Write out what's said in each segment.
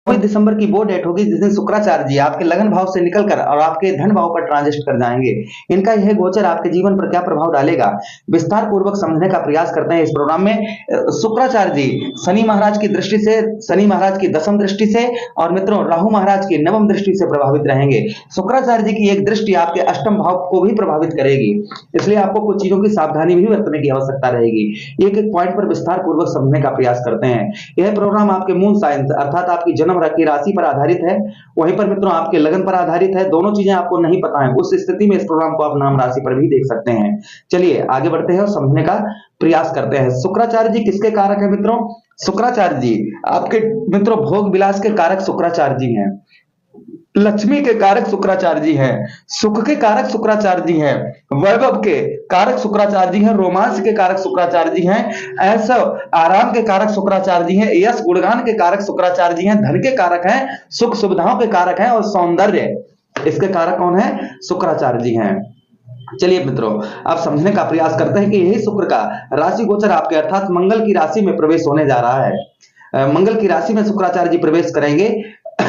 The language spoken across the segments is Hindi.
दिसंबर की वो डेट होगी जिस दिन शुक्राचार्य जी आपके लगन भाव से निकलकर और आपके धन भाव पर ट्रांजिट कर जाएंगे। इनका यह गोचर आपके जीवन पर क्या प्रभाव डालेगा, विस्तार पूर्वक समझने का प्रयास करते हैं इस प्रोग्राम में। शुक्राचार्य जी शनि महाराज की दृष्टि से, शनि महाराज की दसम दृष्टि से और मित्रों राहु महाराज की नवम दृष्टि से प्रभावित रहेंगे। शुक्राचार्य जी की एक दृष्टि आपके अष्टम भाव को भी प्रभावित करेगी, इसलिए आपको कुछ चीजों की सावधानी भी बरतने की आवश्यकता रहेगी। एक एक पॉइंट पर विस्तार पूर्वक समझने का प्रयास करते हैं। यह प्रोग्राम आपके मून साइंस अर्थात आपकी जन्म की राशि पर आधारित है, वहीं पर मित्रों आपके लगन पर आधारित है। दोनों चीजें आपको नहीं पता है, उस स्थिति में इस प्रोग्राम को आप नाम राशि पर भी देख सकते हैं। चलिए आगे बढ़ते हैं और समझने का प्रयास करते हैं। शुक्राचार्य जी किसके कारक है मित्रों? शुक्राचार्य जी आपके मित्रों भोग विलास के कारक शुक्राचार्य जी हैं, लक्ष्मी के कारक शुक्राचार्य जी हैं, सुख के कारक शुक्राचार्य जी हैं, वैभव के कारक शुक्राचार्य जी हैं, रोमांस के कारक शुक्राचार्य जी हैं, ऐसा आराम के कारक शुक्राचार्य जी हैं, यश गुणगान के कारक शुक्राचार्य जी हैं, धन के कारक हैं, सुख सुविधाओं के कारक हैं और सौंदर्य इसके कारक कौन है? शुक्राचार्य जी हैं। चलिए मित्रों अब समझने का प्रयास करते हैं कि यही शुक्र का राशि गोचर आपके अर्थात मंगल की राशि में प्रवेश होने जा रहा है। मंगल की राशि में शुक्राचार्य जी प्रवेश करेंगे।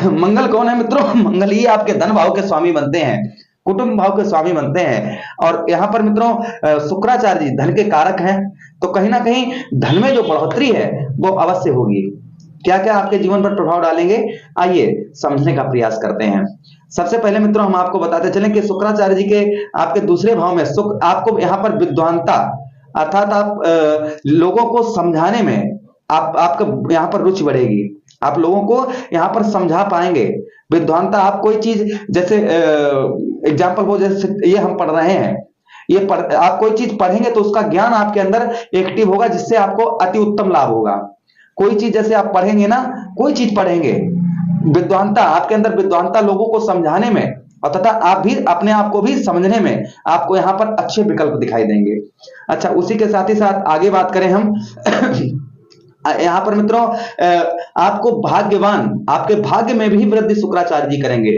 मंगल कौन है मित्रों? मंगल ही आपके धन भाव के स्वामी बनते हैं, कुटुंब भाव के स्वामी बनते हैं। और यहां पर मित्रों शुक्राचार्य जी धन के कारक हैं, तो कहीं ना कहीं धन में जो बढ़ोतरी है वो अवश्य होगी। क्या क्या आपके जीवन पर प्रभाव डालेंगे, आइए समझने का प्रयास करते हैं। सबसे पहले मित्रों हम आपको बताते चलें कि शुक्राचार्य जी के आपके दूसरे भाव में सुख, आपको यहां पर विद्वानता अर्थात आप लोगों को समझाने में आपका यहां पर रुचि बढ़ेगी, आप लोगों को यहां पर समझा पाएंगे। विद्वानता, आप कोई चीज जैसे एग्जाम्पल वो जैसे ये हम पढ़ रहे हैं, आप कोई चीज पढ़ेंगे तो उसका ज्ञान आपके अंदर एक्टिव होगा, जिससे आपको अति उत्तम लाभ होगा। कोई चीज जैसे आप पढ़ेंगे ना, कोई चीज पढ़ेंगे, विद्वानता आपके अंदर, विद्वानता लोगों को समझाने में और तथा आप भी अपने आप को भी समझने में आपको यहाँ पर अच्छे विकल्प दिखाई देंगे। अच्छा, उसी के साथ ही साथ आगे बात करें हम यहां पर मित्रों आपको भाग्यवान, आपके भाग्य में भी वृद्धि शुक्राचार्य जी करेंगे,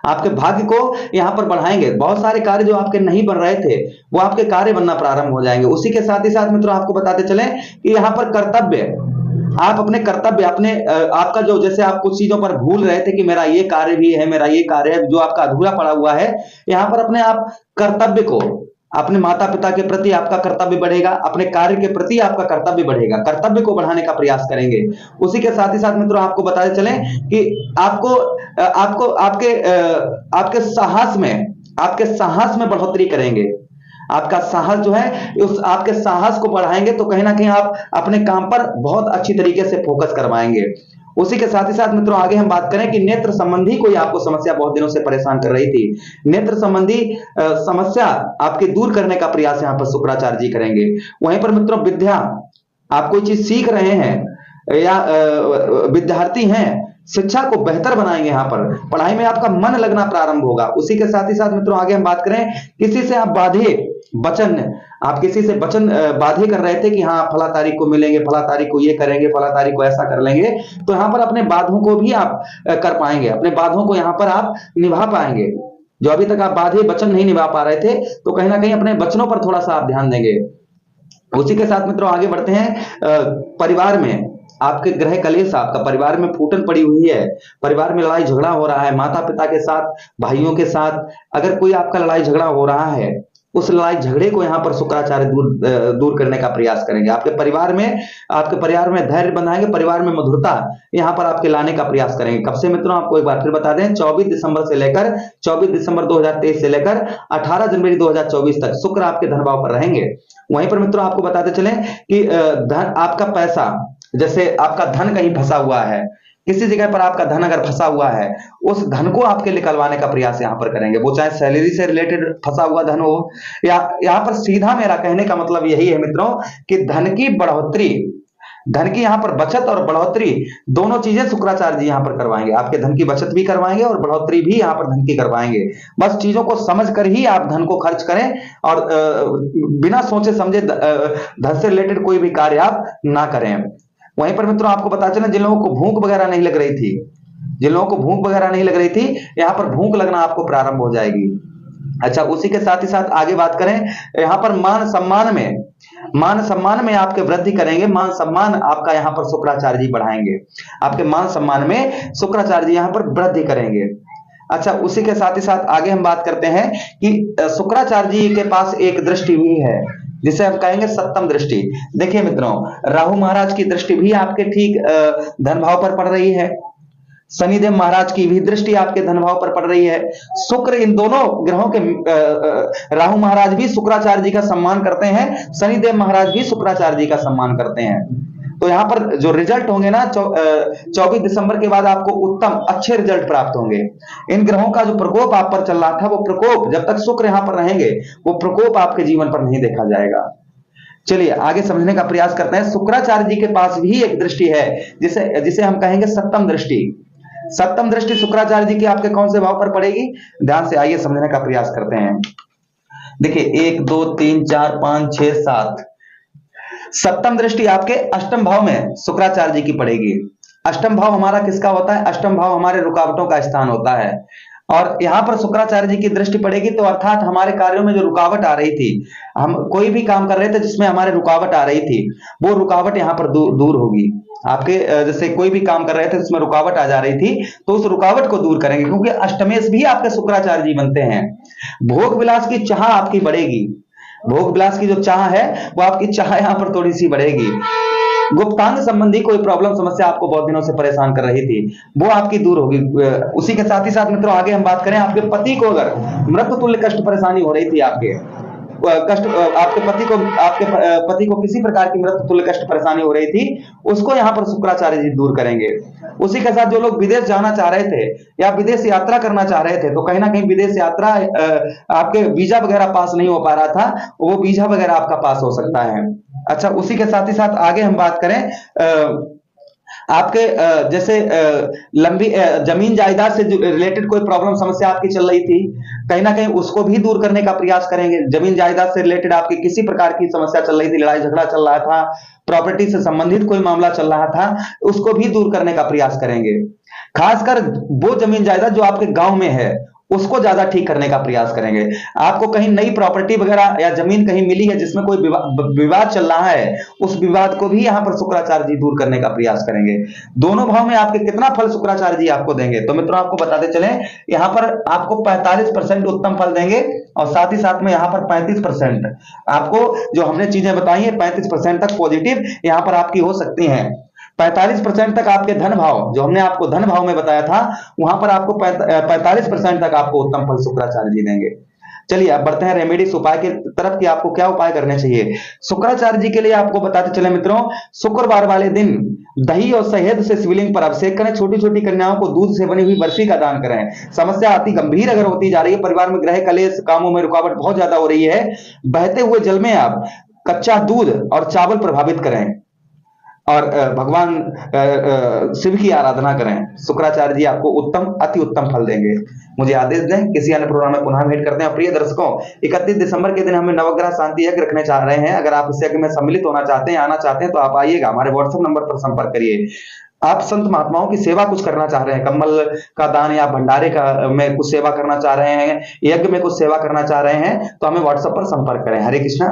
आपके भाग्य को यहां पर बढ़ाएंगे। बहुत सारे कार्य जो आपके नहीं बन रहे थे वो आपके कार्य बनना प्रारंभ हो जाएंगे। उसी के साथ ही साथ मित्रों आपको बताते चलें कि यहां पर कर्तव्य, आप अपने कर्तव्य, अपने आपका जो जैसे आप कुछ चीजों पर भूल रहे थे कि मेरा ये कार्य भी है, मेरा ये कार्य है जो आपका अधूरा पड़ा हुआ है, यहां पर अपने आप कर्तव्य को, अपने माता पिता के प्रति आपका कर्तव्य बढ़ेगा, अपने कार्य के प्रति आपका कर्तव्य बढ़ेगा, कर्तव्य को बढ़ाने का प्रयास करेंगे। उसी के साथ ही साथ मित्रों आपको बताते चलें कि आपको आपको आपके आपके साहस में, आपके साहस में बढ़ोतरी करेंगे। आपका साहस जो है उस आपके साहस को बढ़ाएंगे, तो कहीं ना कहीं आप अपने काम पर बहुत अच्छी तरीके से फोकस करवाएंगे। उसी के साथ ही साथ मित्रों आगे हम बात करें कि नेत्र संबंधी कोई आपको समस्या बहुत दिनों से परेशान कर रही थी, नेत्र संबंधी समस्या आपके दूर करने का प्रयास यहां पर शुक्राचार्य जी करेंगे। वहीं पर मित्रों विद्या, आप कोई चीज सीख रहे हैं या विद्यार्थी हैं, शिक्षा को बेहतर बनाएंगे, यहां पर पढ़ाई में आपका मन लगना प्रारंभ होगा। उसी के साथ ही साथ मित्रों आगे हम बात करें किसी से आप बाधे वचन, आप किसी से वचन बाधे कर रहे थे कि हाँ फला तारीख को मिलेंगे, फला तारीख को ये करेंगे, फला तारीख को ऐसा कर लेंगे, तो यहां पर अपने बाधों को भी आप कर पाएंगे, अपने बाधों को यहां पर आप निभा पाएंगे। जो अभी तक आप बाधे वचन नहीं निभा पा रहे थे, तो कहीं ना कहीं अपने वचनों पर थोड़ा सा आप ध्यान देंगे। उसी के साथ मित्रों आगे बढ़ते हैं। परिवार में आपके ग्रह कलेश, आपका परिवार में फूटन पड़ी हुई है, परिवार में लड़ाई झगड़ा हो रहा है, माता पिता के साथ, भाइयों के साथ अगर कोई आपका लड़ाई झगड़ा हो रहा है, उस लड़ाई झगड़े को यहां पर शुक्राचार्य दूर करने का प्रयास करेंगे। आपके परिवार में धैर्य बनाएंगे, परिवार में मधुरता यहां पर आपके लाने का प्रयास करेंगे। कब से मित्रों आपको एक बार फिर बता दें, 24 दिसंबर 2023 से लेकर 18 जनवरी 2024 तक शुक्र आपके धन भाव पर रहेंगे। वहीं पर मित्रों आपको बताते चलें कि धन, आपका पैसा, जैसे आपका धन कहीं फंसा हुआ है, किसी जगह पर आपका धन अगर फंसा हुआ है, उस धन को आपके निकलवाने का प्रयास यहां पर करेंगे। वो चाहे सैलरी से रिलेटेड फंसा हुआ धन हो, या यहां पर सीधा मेरा कहने का मतलब यही है मित्रों कि धन की बढ़ोतरी, धन की यहां पर बचत और बढ़ोतरी दोनों चीजें शुक्राचार्य जी यहां पर करवाएंगे। आपके धन की बचत भी करवाएंगे और बढ़ोतरी भी यहां पर धन की करवाएंगे। बस चीजों को समझ कर ही आप धन को खर्च करें और बिना सोचे समझे धन से रिलेटेड कोई भी कार्य आप ना करें। वहीं पर मित्रों आपको पता चले जिन लोगों को भूख वगैरह नहीं लग रही थी, जिन लोगों को भूख वगैरह नहीं लग रही थी, यहां पर भूख लगना आपको प्रारंभ हो जाएगी। अच्छा, उसी के साथ ही साथ आगे बात करें, यहाँ पर मान सम्मान में आपके वृद्धि करेंगे, मान सम्मान आपका यहाँ पर शुक्राचार्य जी बढ़ाएंगे, आपके मान सम्मान में शुक्राचार्य जी यहाँ पर वृद्धि करेंगे। अच्छा, उसी के साथ ही साथ आगे हम बात करते हैं कि शुक्राचार्य जी के पास एक दृष्टि भी है जिसे हम कहेंगे सप्तम दृष्टि। देखिए मित्रों, राहु महाराज की दृष्टि भी आपके ठीक धन भाव पर पड़ रही है, शनिदेव महाराज की भी दृष्टि आपके धन भाव पर पड़ रही है, शुक्र, इन दोनों ग्रहों के राहु महाराज भी शुक्राचार्य जी का सम्मान करते हैं, शनिदेव महाराज भी शुक्राचार्य जी का सम्मान करते हैं। तो यहां पर जो रिजल्ट होंगे ना 24 दिसंबर के बाद आपको उत्तम अच्छे रिजल्ट प्राप्त होंगे। इन ग्रहों का जो प्रकोप आप पर चल रहा था, वो प्रकोप जब तक शुक्र यहां पर रहेंगे वो प्रकोप आपके जीवन पर नहीं देखा जाएगा। चलिए आगे समझने का प्रयास करते हैं। शुक्राचार्य जी के पास भी एक दृष्टि है जिसे हम कहेंगे सप्तम दृष्टि। सप्तम दृष्टि शुक्राचार्य जी की आपके कौन से भाव पर पड़ेगी, ध्यान से आइए समझने का प्रयास करते हैं। देखिए 1 2 3 4 5 6 7, सप्तम दृष्टि आपके अष्टम भाव में शुक्राचार्य जी की पड़ेगी। अष्टम भाव हमारा किसका होता है, अष्टम भाव हमारे रुकावटों का स्थान होता है, और यहां पर शुक्राचार्य जी की दृष्टि पड़ेगी तो अर्थात हमारे कार्यों में जो रुकावट आ रही थी, हम कोई भी काम कर रहे थे जिसमें हमारे रुकावट आ रही थी, वो रुकावट यहां पर दूर होगी। आपके जैसे कोई भी काम कर रहे थे जिसमें रुकावट आ जा रही थी, तो उस रुकावट को दूर करेंगे, क्योंकि अष्टमेश भी आपके शुक्राचार्य जी बनते हैं। भोग विलास की चाह आपकी बढ़ेगी, भोग विलास की जो चाह है वो आपकी चाह यहां पर थोड़ी सी बढ़ेगी। गुप्तांग संबंधी कोई प्रॉब्लम समस्या आपको बहुत दिनों से परेशान कर रही थी, वो आपकी दूर होगी। उसी के साथ ही साथ मित्रों आगे हम बात करें, आपके पति को अगर मृत्यु तुल्य कष्ट परेशानी हो रही थी, आपके पति को किसी प्रकार की मृत्यु तुल्य कष्ट परेशानी हो रही थी, उसको यहाँ पर शुक्राचार्य जी दूर करेंगे। उसी के साथ जो लोग विदेश जाना चाह रहे थे या विदेश यात्रा करना चाह रहे थे, तो कहीं ना कहीं विदेश यात्रा आपके वीजा वगैरह पास नहीं हो पा रहा था, वो वीजा वगैरह आपका पास हो सकता है। अच्छा, उसी के साथ ही साथ आगे हम बात करें, आपके जैसे लंबी जमीन जायदाद से रिलेटेड कोई प्रॉब्लम समस्या आपकी चल रही थी, कहीं ना कहीं उसको भी दूर करने का प्रयास करेंगे। जमीन जायदाद से रिलेटेड आपकी किसी प्रकार की समस्या चल रही थी, लड़ाई झगड़ा चल रहा था, प्रॉपर्टी से संबंधित कोई मामला चल रहा था, उसको भी दूर करने का प्रयास करेंगे। खासकर वो जमीन जायदाद जो आपके गांव में है, उसको ज्यादा ठीक करने का प्रयास करेंगे। आपको कहीं नई प्रॉपर्टी वगैरह या जमीन कहीं मिली है जिसमें कोई विवाद चल रहा है, उस विवाद को भी यहां पर शुक्राचार्य जी दूर करने का प्रयास करेंगे। दोनों भाव में आपके कितना फल शुक्राचार्य जी आपको देंगे, तो मित्रों आपको बताते चले, यहां पर आपको 45% उत्तम फल देंगे, और साथ ही साथ में यहां पर 35% आपको जो हमने चीजें बताई है 35% तक पॉजिटिव यहां पर आपकी हो सकती हैं। 45% तक आपके धन भाव, जो हमने आपको धन भाव में बताया था, वहां पर आपको 45% तक आपको उत्तम फल शुक्राचार्य जी देंगे। चलिए अब बढ़ते हैं रेमेडीज उपाय की तरफ कि आपको क्या उपाय करने चाहिए। शुक्राचार्य जी के लिए आपको बताते चले मित्रों, शुक्रवार वाले दिन दही और शहद से शिवलिंग पर अभिषेक करें, छोटी छोटी कन्याओं को दूध से बनी हुई बर्फी का दान करें। समस्या अति गंभीर अगर होती जा रही है, परिवार में ग्रह कलेश, कामों में रुकावट बहुत ज्यादा हो रही है, बहते हुए जल में आप कच्चा दूध और चावल प्रभावित करें और भगवान शिव की आराधना करें। शुक्राचार्य जी आपको उत्तम अति उत्तम फल देंगे। मुझे आदेश दें, किसी अन्य प्रोग्राम में पुनः भेंट करते हैं। प्रिय दर्शकों, 31 दिसंबर के दिन हमें नवग्रह शांति यज्ञ रखने चाह रहे हैं। अगर आप इस यज्ञ में सम्मिलित होना चाहते हैं, आना चाहते हैं, तो आप आइएगा, हमारे व्हाट्सएप नंबर पर संपर्क करिए। आप संत महात्माओं की सेवा कुछ करना चाह रहे हैं, कम्बल का दान या भंडारे का में कुछ सेवा करना चाह रहे हैं, यज्ञ में कुछ सेवा करना चाह रहे हैं, तो हमें व्हाट्सएप पर संपर्क करें। हरे कृष्णा।